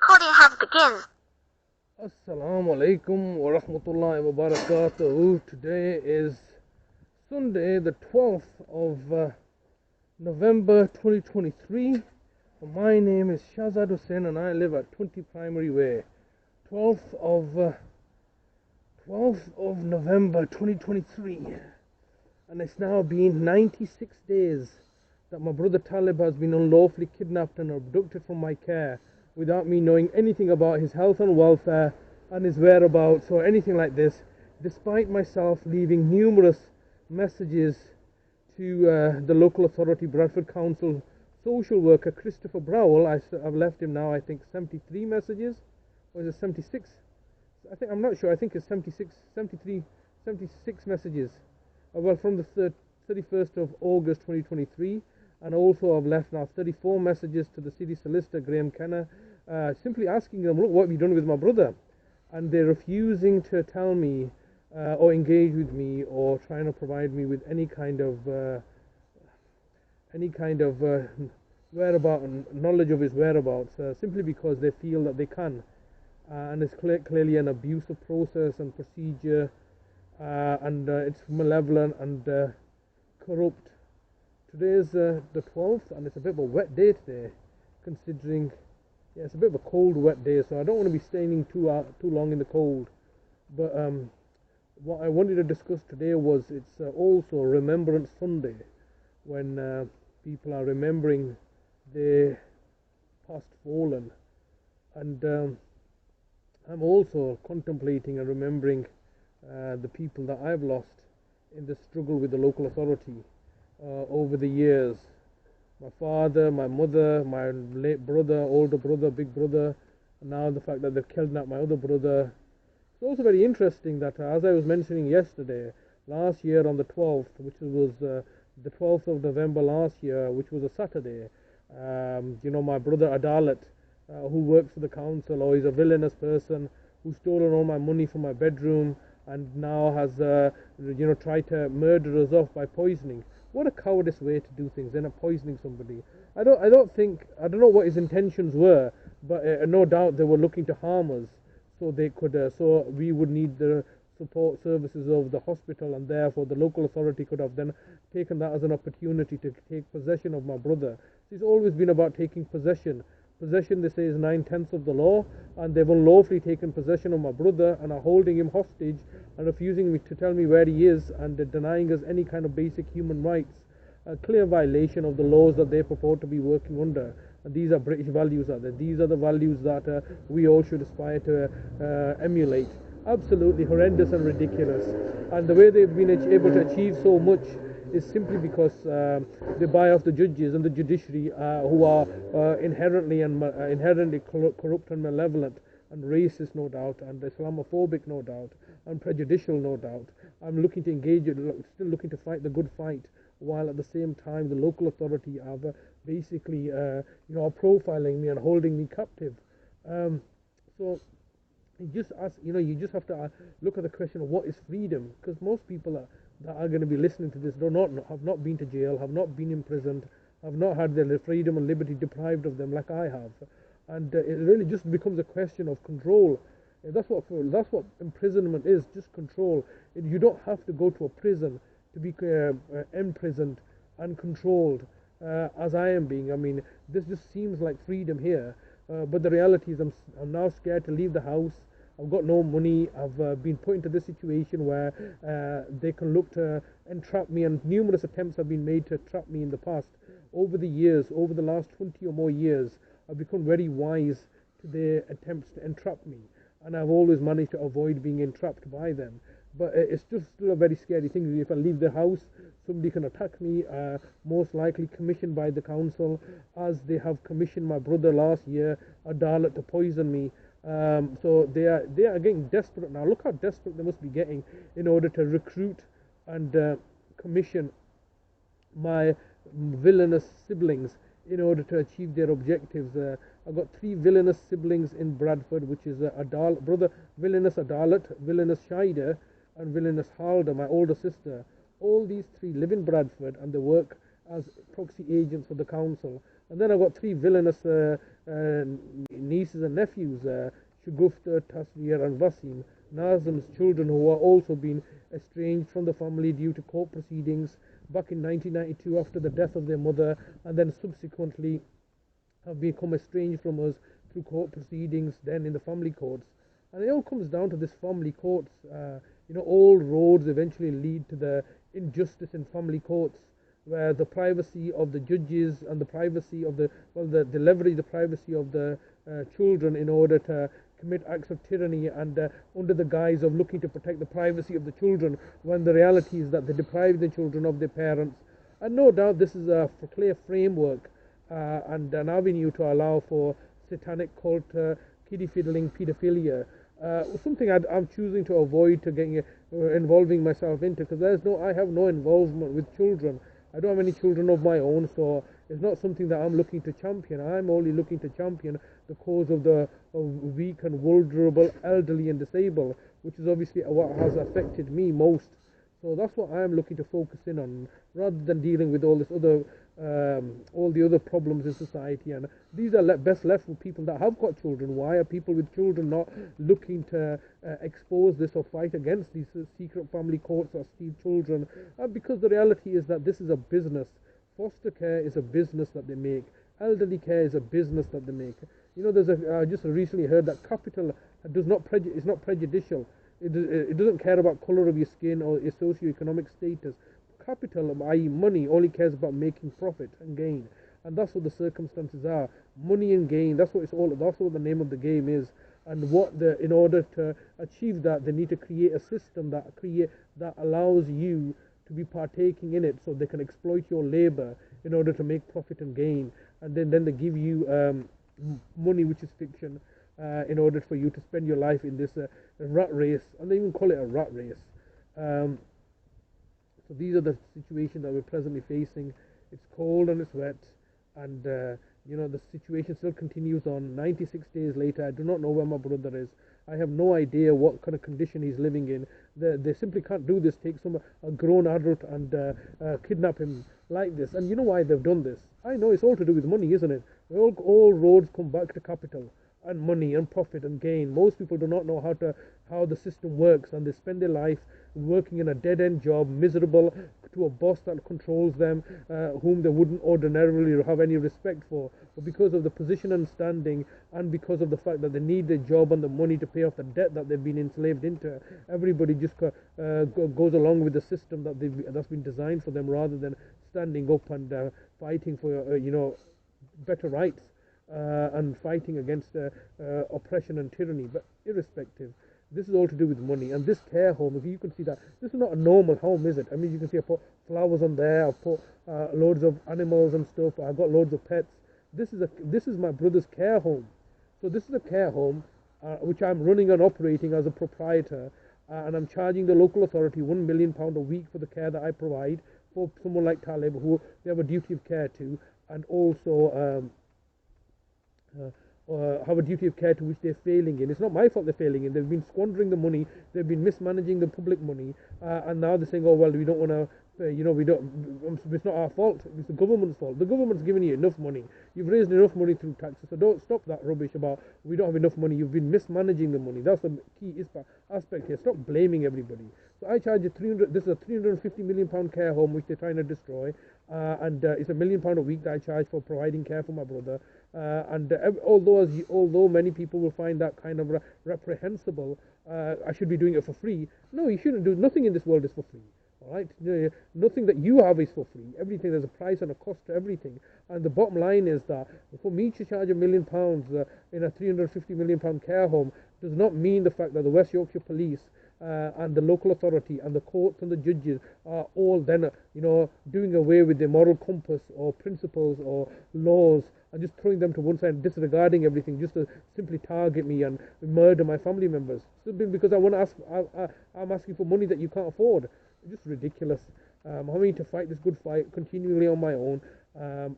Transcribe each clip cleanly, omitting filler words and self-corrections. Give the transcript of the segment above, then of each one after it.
Recording has begun. Assalamu alaikum wa rahmatullahi wa barakatuh. Today is Sunday, the 12th of November 2023. My name is Shahzad Hussain and I live at 20 Primary Way. 12th of November 2023. And it's now been 96 days that my brother Talib has been unlawfully kidnapped and abducted from my care without me knowing anything about his health and welfare and his whereabouts or anything like this, despite myself leaving numerous messages to the local authority, Bradford Council social worker Christopher Browell. I've left him now, I think, 73 messages, or is it 76? I'm not sure, I think it's 76 messages. Well, from the 31st of August 2023, and also I've left now 34 messages to the city solicitor Graham Kenner, simply asking them, look, what have you done with my brother? And they're refusing to tell me or engage with me or trying to provide me with any kind of whereabout and knowledge of his whereabouts, simply because they feel that they can. And it's clearly an abusive process and procedure, and it's malevolent and corrupt. Today is the 12th, and it's a bit of a wet day today, considering it's a bit of a cold, wet day, so I don't want to be staying too long in the cold. But what I wanted to discuss today was it's also Remembrance Sunday, when people are remembering their past fallen, and I'm also contemplating and remembering the people that I've lost in the struggle with the local authority over the years. My father, my mother, my late brother, older brother, big brother, and now the fact that they've kidnapped my other brother. It's also very interesting that, as I was mentioning yesterday, last year on the 12th, which was the 12th of November last year, which was a Saturday, my brother Adalat, who works for the council, or is a villainous person who's stolen all my money from my bedroom and now has tried to murder us off by poisoning. What a cowardice way to do things, poisoning somebody. I don't know what his intentions were, but no doubt they were looking to harm us, so they could, so we would need the support services of the hospital, and therefore the local authority could have then taken that as an opportunity to take possession of my brother. It's always been about taking possession. Possession, they say, is 9/10 of the law, and they've unlawfully taken possession of my brother and are holding him hostage and refusing me to tell me where he is, and denying us any kind of basic human rights. A clear violation of the laws that they purport to be working under. And these are British values, are they? These are the values that we all should aspire to emulate. Absolutely horrendous and ridiculous. And the way they've been able to achieve so much is simply because they buy off the judges and the judiciary, who are inherently corrupt and malevolent and racist, no doubt, and Islamophobic, no doubt, and prejudicial, no doubt. I'm looking to engage, still looking to fight the good fight, while at the same time the local authority are basically profiling me and holding me captive. So you just have to look at the question of what is freedom, because most people that are going to be listening to this have not been to jail, have not been imprisoned, have not had their freedom and liberty deprived of them like I have, and it really just becomes a question of control. That's what imprisonment is, just control. You don't have to go to a prison to be imprisoned and controlled, as I am being. I mean, this just seems like freedom here, but the reality is I'm now scared to leave the house. I've got no money. I've been put into this situation where they can look to entrap me, and numerous attempts have been made to trap me in the past. Over the years, over the last 20 or more years, I've become very wise to their attempts to entrap me, and I've always managed to avoid being entrapped by them. But it's just still a very scary thing. If I leave the house, somebody can attack me, most likely commissioned by the council, as they have commissioned my brother last year, Adalat, to poison me. So they are getting desperate now. Look how desperate they must be getting in order to recruit and commission my villainous siblings in order to achieve their objectives. I've got 3 villainous siblings in Bradford, which is villainous Adalat, villainous Shaida, and villainous Halda, my older sister. All these 3 live in Bradford, and they work as proxy agents for the council. And then I've got three villainous nieces and nephews, Shugufta, Tasvir, and Wasim, Nazim's children, who are also being estranged from the family due to court proceedings back in 1992 after the death of their mother, and then subsequently have become estranged from us through court proceedings, then in the family courts. And it all comes down to this family courts. All roads eventually lead to the injustice in family courts, where the privacy of the judges and the privacy of they leverage the privacy of the children in order to commit acts of tyranny, and under the guise of looking to protect the privacy of the children, when the reality is that they deprive the children of their parents. And no doubt this is a clear framework and an avenue to allow for satanic cult, kiddie fiddling, pedophilia. Something I'm choosing to avoid to getting involving myself into, because I have no involvement with children. I don't have any children of my own, so it's not something that I'm looking to champion. I'm only looking to champion the cause of the weak and vulnerable, elderly and disabled, which is obviously what has affected me most. So that's what I'm looking to focus in on, rather than dealing with all the other problems in society. And these are best left with people that have got children. Why are people with children not looking to expose this or fight against these secret family courts that steal children? Because the reality is that this is a business. Foster care is a business that they make. Elderly care is a business that they make. I just recently heard that capital is not prejudicial. It doesn't care about color of your skin or your socio-economic status. Capital, i.e. money, only cares about making profit and gain. And that's what the circumstances are. Money and gain, that's what the name of the game is. And in order to achieve that, they need to create a system that allows you to be partaking in it, so they can exploit your labor in order to make profit and gain. And then they give you money, which is fiction, in order for you to spend your life in this rat race. And they even call it a rat race. So these are the situations that we're presently facing. It's cold and it's wet, and the situation still continues on. 96 days later, I do not know where my brother is. I have no idea what kind of condition he's living in. They simply can't do this, take a grown adult and kidnap him like this. And you know why they've done this? I know it's all to do with money, isn't it? All roads come back to capital and money and profit and gain. Most people do not know how the system works, and they spend their life working in a dead-end job, miserable, to a boss that controls them, whom they wouldn't ordinarily have any respect for. But because of the position and standing, and because of the fact that they need the job and the money to pay off the debt that they've been enslaved into, everybody just goes along with the system that's been designed for them, rather than standing up and fighting for better rights. And fighting against oppression and tyranny. But irrespective, this is all to do with money. And this care home, if you can see that, this is not a normal home, is it? I mean, you can see I put flowers on there, I put loads of animals and stuff, I've got loads of pets. This is my brother's care home. So this is a care home which I'm running and operating as a proprietor, and I'm charging the local authority £1 million a week for the care that I provide for someone like Talib, who they have a duty of care to, and also have a duty of care to which they're failing in. It's not my fault they're failing in. They've been squandering the money, they've been mismanaging the public money, and now they're saying, oh well, we don't want to, it's not our fault, it's the government's fault. The government's giving you enough money. You've raised enough money through taxes, so don't stop that rubbish about we don't have enough money. You've been mismanaging the money. That's the key aspect here. Stop blaming everybody. So I charge this is a £350 million care home which they're trying to destroy, and it's £1 million a week that I charge for providing care for my brother. Although many people will find that kind of reprehensible, I should be doing it for free. No, you shouldn't do. Nothing in this world is for free. All right, nothing that you have is for free. Everything, there's a price and a cost to everything. And the bottom line is that for me to charge £1 million in a £350 million care home does not mean the fact that the West Yorkshire Police and the local authority and the courts and the judges are all then doing away with their moral compass or principles or laws, and just throwing them to one side, disregarding everything, just to simply target me and murder my family members, simply because I'm asking for money that you can't afford. It's just ridiculous. I'm having to fight this good fight continually on my own.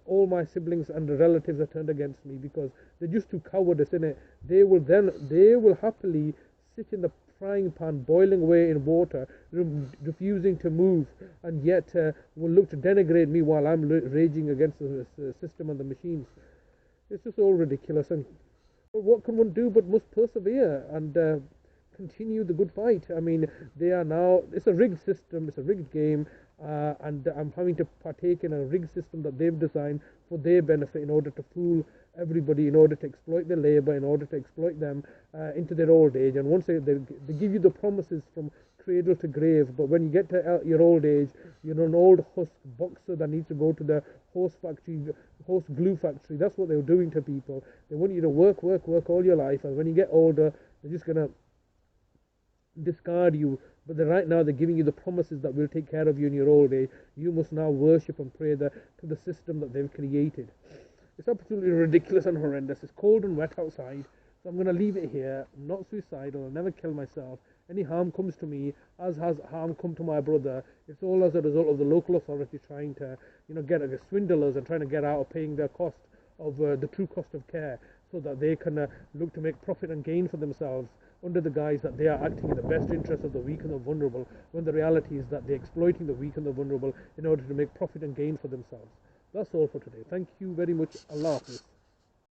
All my siblings and relatives are turned against me because they're just too cowardice, innit? They will happily sit in the frying pan, boiling away in water, refusing to move, and yet will look to denigrate me while I'm raging against the system and the machines. It's just all ridiculous. And what can one do but must persevere and continue the good fight? I mean, they are now, it's a rigged system, it's a rigged game, and I'm having to partake in a rigged system that they've designed for their benefit in order to fool everybody, in order to exploit their labor, in order to exploit them into their old age. And once they give you the promises from cradle to grave, but when you get to your old age, you're an old husk boxer that needs to go to the horse factory, horse glue factory. That's what they're doing to people. They want you to work all your life, and when you get older, they're just gonna discard you. But right now they're giving you the promises that will take care of you in your old age. You must now worship and pray to the system that they've created. It's absolutely ridiculous and horrendous. It's cold and wet outside, so I'm going to leave it here. I'm not suicidal. I'll never kill myself. Any harm comes to me, as has harm come to my brother. It's all as a result of the local authority trying to, get swindlers and trying to get out of paying their cost of the true cost of care, so that they can look to make profit and gain for themselves under the guise that they are acting in the best interest of the weak and the vulnerable, when the reality is that they're exploiting the weak and the vulnerable in order to make profit and gain for themselves. That's all for today. Thank you very much. Allah Hafiz.